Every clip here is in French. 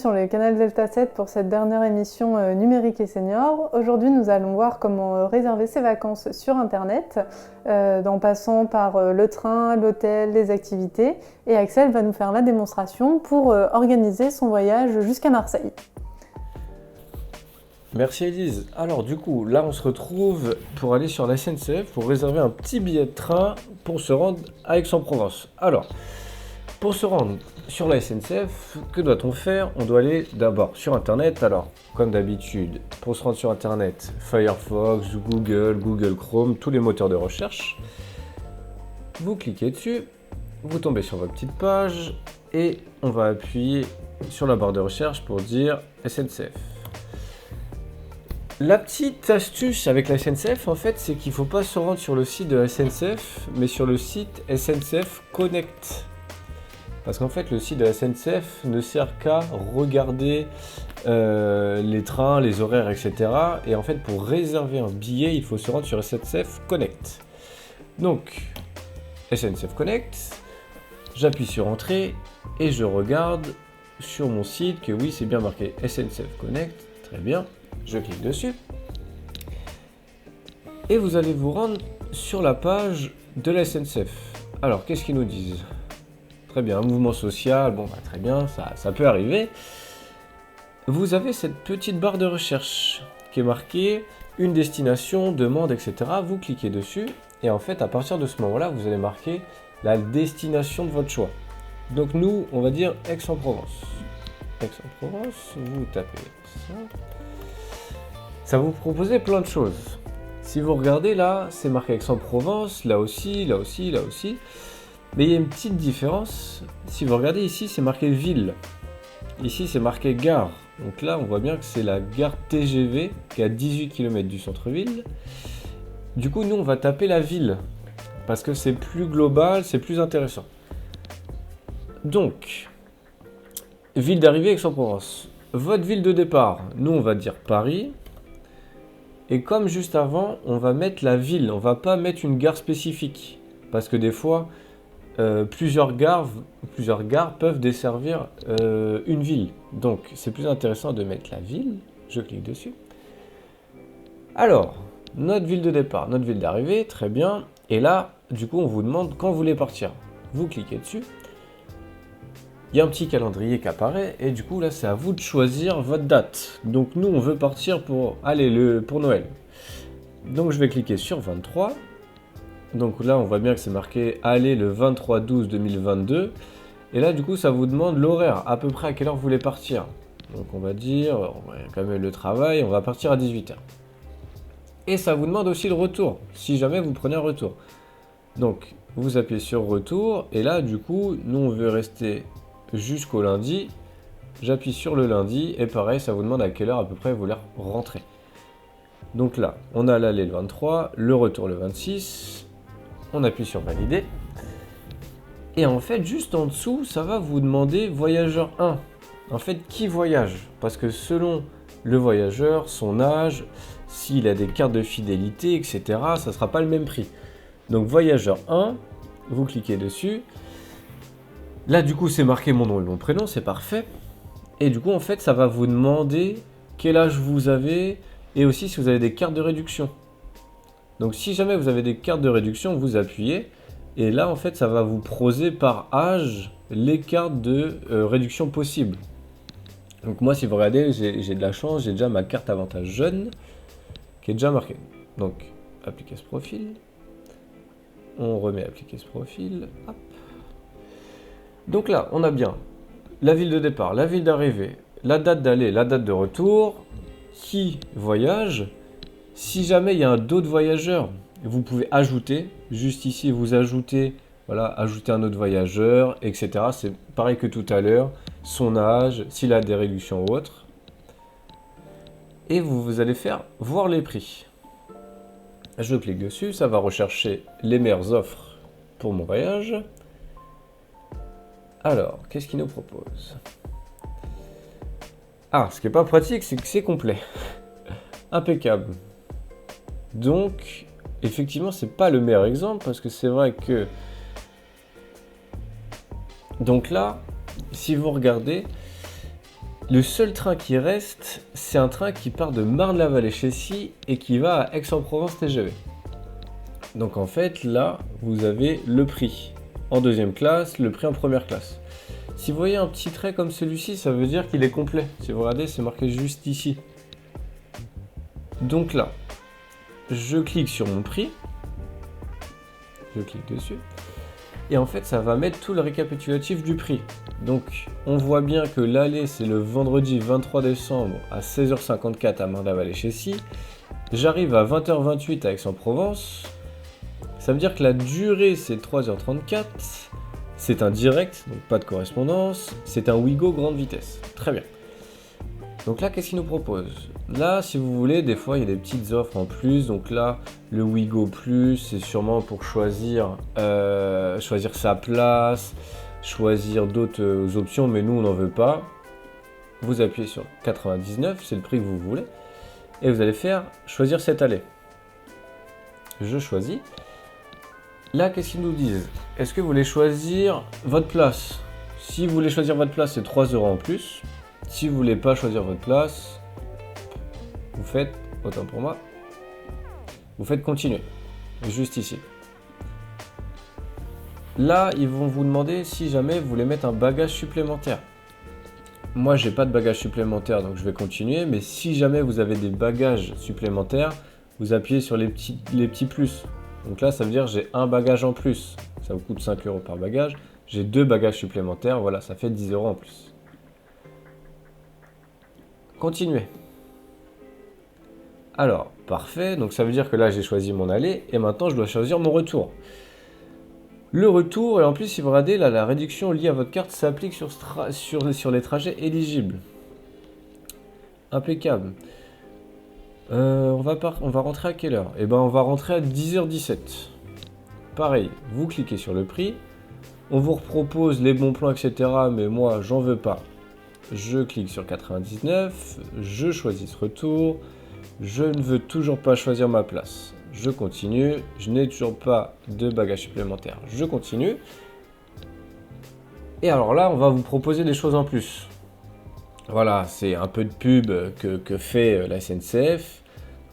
sur le canal Delta 7 pour cette dernière émission numérique et senior. Aujourd'hui, nous allons voir comment réserver ses vacances sur Internet, en passant par le train, l'hôtel, les activités. Et Axel va nous faire la démonstration pour organiser son voyage jusqu'à Marseille. Merci Elise. Alors du coup, là on se retrouve pour aller sur la SNCF pour réserver un petit billet de train pour se rendre à Aix-en-Provence. Alors, pour se rendre sur la SNCF, que doit-on faire? On doit aller d'abord sur Internet. Alors, comme d'habitude, pour se rendre sur Internet, Firefox, Google Chrome, tous les moteurs de recherche. Vous cliquez dessus, vous tombez sur votre petite page et on va appuyer sur la barre de recherche pour dire SNCF. La petite astuce avec la SNCF, en fait, c'est qu'il ne faut pas se rendre sur le site de la SNCF, mais sur le site SNCF Connect. Parce qu'en fait, le site de la SNCF ne sert qu'à regarder les trains, les horaires, etc. Et en fait, pour réserver un billet, il faut se rendre sur SNCF Connect. Donc, SNCF Connect, j'appuie sur Entrée et je regarde sur mon site que oui, c'est bien marqué SNCF Connect. Très bien. Je clique dessus et vous allez vous rendre sur la page de la SNCF. Alors, qu'est-ce qu'ils nous disent? Très bien, un mouvement social, bon, très bien, ça peut arriver. Vous avez cette petite barre de recherche qui est marquée une destination, demande, etc. Vous cliquez dessus et en fait, à partir de ce moment-là, vous allez marquer la destination de votre choix. Donc nous, on va dire Aix-en-Provence. Aix-en-Provence, vous tapez ça. Ça va vous proposer plein de choses. Si vous regardez là, c'est marqué Aix-en-Provence, là aussi, là aussi, là aussi. Mais il y a une petite différence. Si vous regardez ici, c'est marqué ville. Ici, c'est marqué gare. Donc là, on voit bien que c'est la gare TGV qui est à 18 km du centre-ville. Du coup, nous, on va taper la ville. Parce que c'est plus global, c'est plus intéressant. Donc, ville d'arrivée Aix-en-Provence. Votre ville de départ, nous, on va dire Paris. Et comme juste avant, on va mettre la ville, on va pas mettre une gare spécifique. Parce que des fois, plusieurs gares peuvent desservir une ville. Donc, c'est plus intéressant de mettre la ville. Je clique dessus. Alors, notre ville de départ, notre ville d'arrivée, très bien. Et là, du coup, on vous demande quand vous voulez partir. Vous cliquez dessus. Il y a un petit calendrier qui apparaît et du coup là c'est à vous de choisir votre date. Donc nous on veut partir pour Noël. Donc je vais cliquer sur 23. Donc là on voit bien que c'est marqué aller le 23/12/2022. Et là du coup ça vous demande l'horaire, à peu près à quelle heure vous voulez partir. Donc on va dire, on va quand même le travail, on va partir à 18h. Et ça vous demande aussi le retour, si jamais vous prenez un retour. Donc vous appuyez sur retour et là du coup nous on veut rester jusqu'au lundi, j'appuie sur le lundi et pareil ça vous demande à quelle heure à peu près vous voulez rentrer. Donc là on a l'aller le 23, le retour le 26, on appuie sur valider et en fait juste en dessous ça va vous demander voyageur 1. En fait qui voyage? Parce que selon le voyageur, son âge, s'il a des cartes de fidélité etc, ça sera pas le même prix. Donc voyageur 1, vous cliquez dessus. Là, du coup, c'est marqué mon nom et mon prénom, c'est parfait. Et du coup, en fait, ça va vous demander quel âge vous avez et aussi si vous avez des cartes de réduction. Donc, si jamais vous avez des cartes de réduction, vous appuyez. Et là, en fait, ça va vous proposer par âge les cartes de réduction possibles. Donc, moi, si vous regardez, j'ai de la chance, j'ai déjà ma carte avantage jeune qui est déjà marquée. Donc, appliquer ce profil. On remet appliquer ce profil. Hop. Donc là, on a bien la ville de départ, la ville d'arrivée, la date d'aller, la date de retour, qui voyage. Si jamais il y a d'autres voyageurs, vous pouvez ajouter, juste ici, vous ajoutez, voilà, ajouter un autre voyageur, etc. C'est pareil que tout à l'heure, son âge, s'il a des réductions ou autres. Et vous allez faire voir les prix. Je clique dessus, ça va rechercher les meilleures offres pour mon voyage. Alors, qu'est-ce qu'il nous propose? Ah, ce qui n'est pas pratique, c'est que c'est complet. Impeccable. Donc, effectivement, c'est pas le meilleur exemple, parce que c'est vrai que... Donc là, si vous regardez, Le seul train qui reste, c'est un train qui part de Marne-la-Vallée-Chessy et qui va à Aix-en-Provence TGV. Donc en fait, là, vous avez le prix en deuxième classe, le prix en première classe. Si vous voyez un petit trait comme celui-ci, ça veut dire qu'il est complet. Si vous regardez, c'est marqué juste ici. Donc là, je clique sur mon prix. Je clique dessus. Et en fait, ça va mettre tout le récapitulatif du prix. Donc, on voit bien que l'aller, c'est le vendredi 23 décembre à 16h54 à Marne-la-Vallée-Chessy. J'arrive à 20h28 à Aix-en-Provence. Ça veut dire que la durée, c'est 3h34. C'est un direct, donc pas de correspondance. C'est un Ouigo grande vitesse. Très bien. Donc là, qu'est-ce qu'il nous propose? Là, si vous voulez, des fois, il y a des petites offres en plus. Donc là, le Ouigo Plus, c'est sûrement pour choisir sa place, choisir d'autres options, mais nous, on n'en veut pas. Vous appuyez sur 99, c'est le prix que vous voulez. Et vous allez faire choisir cette allée. Je choisis. Là, qu'est-ce qu'ils nous disent? Est-ce que vous voulez choisir votre place? Si vous voulez choisir votre place, c'est 3 € en plus. Si vous voulez pas choisir votre place, vous faites, autant pour moi, vous faites continuer, juste ici. Là, ils vont vous demander si jamais vous voulez mettre un bagage supplémentaire. Moi, j'ai pas de bagage supplémentaire, donc je vais continuer. Mais si jamais vous avez des bagages supplémentaires, vous appuyez sur les petits plus. Donc là, ça veut dire j'ai un bagage en plus. Ça vous coûte 5 € par bagage. J'ai 2 bagages supplémentaires, voilà, ça fait 10 € en plus. Continuer. Alors, parfait. Donc ça veut dire que là, j'ai choisi mon aller. Et maintenant, je dois choisir mon retour. Le retour, et en plus, si vous regardez, là, la réduction liée à votre carte s'applique sur les trajets éligibles. Impeccable. On va rentrer à quelle heure? Eh ben, on va rentrer à 10h17. Pareil, vous cliquez sur le prix. On vous propose les bons plans, etc. Mais moi, j'en veux pas. Je clique sur 99. Je choisis ce retour. Je ne veux toujours pas choisir ma place. Je continue. Je n'ai toujours pas de bagages supplémentaires. Je continue. Et alors là, on va vous proposer des choses en plus. Voilà, c'est un peu de pub que fait la SNCF.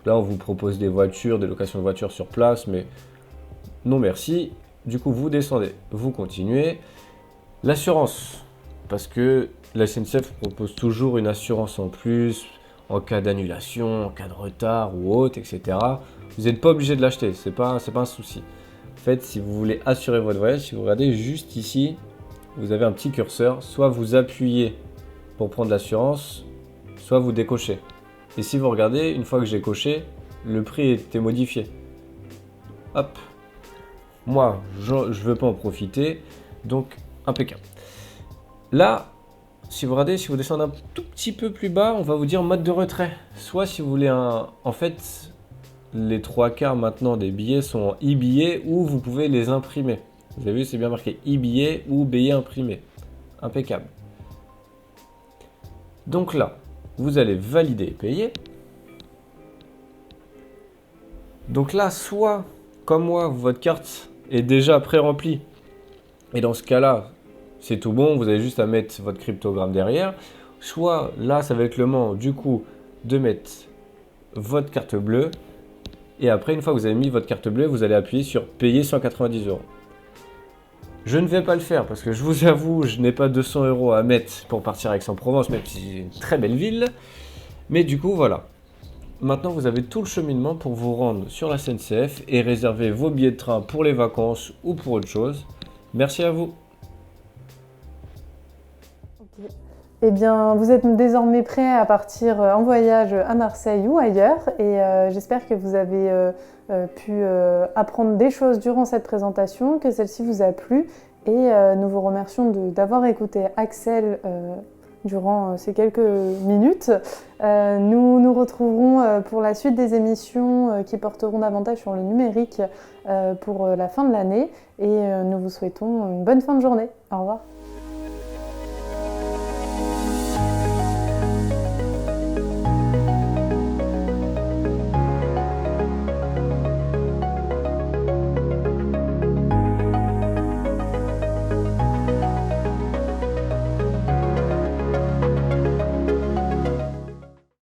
Là, on vous propose des voitures, des locations de voitures sur place, mais non merci. Du coup, vous descendez, vous continuez. L'assurance, parce que la SNCF propose toujours une assurance en plus, en cas d'annulation, en cas de retard ou autre, etc. Vous n'êtes pas obligé de l'acheter, c'est pas un souci. En fait, si vous voulez assurer votre voyage, si vous regardez juste ici, vous avez un petit curseur, soit vous appuyez pour prendre l'assurance, soit vous décochez. Et si vous regardez, une fois que j'ai coché, le prix était modifié. Hop. Moi, je ne veux pas en profiter, donc impeccable. Là, si vous regardez, si vous descendez un tout petit peu plus bas, on va vous dire mode de retrait. Soit si vous voulez en fait, les 3/4 maintenant des billets sont en e-billets ou vous pouvez les imprimer. Vous avez vu, c'est bien marqué e-billets ou billets imprimés. Impeccable. Donc là, vous allez valider et payer. Donc là, soit, comme moi, votre carte est déjà pré-remplie. Et dans ce cas-là, c'est tout bon, vous avez juste à mettre votre cryptogramme derrière. Soit, là, ça va être le moment, du coup, de mettre votre carte bleue. Et après, une fois que vous avez mis votre carte bleue, vous allez appuyer sur payer 190 €. Je ne vais pas le faire parce que je vous avoue, je n'ai pas 200 € à mettre pour partir à Aix-en-Provence, même si c'est une très belle ville. Mais du coup, voilà. Maintenant, vous avez tout le cheminement pour vous rendre sur la SNCF et réserver vos billets de train pour les vacances ou pour autre chose. Merci à vous. Okay. Eh bien, vous êtes désormais prêts à partir en voyage à Marseille ou ailleurs et j'espère que vous avez pu apprendre des choses durant cette présentation, que celle-ci vous a plu et nous vous remercions d'avoir écouté Axel durant ces quelques minutes. Nous nous retrouverons pour la suite des émissions qui porteront davantage sur le numérique pour la fin de l'année et nous vous souhaitons une bonne fin de journée. Au revoir.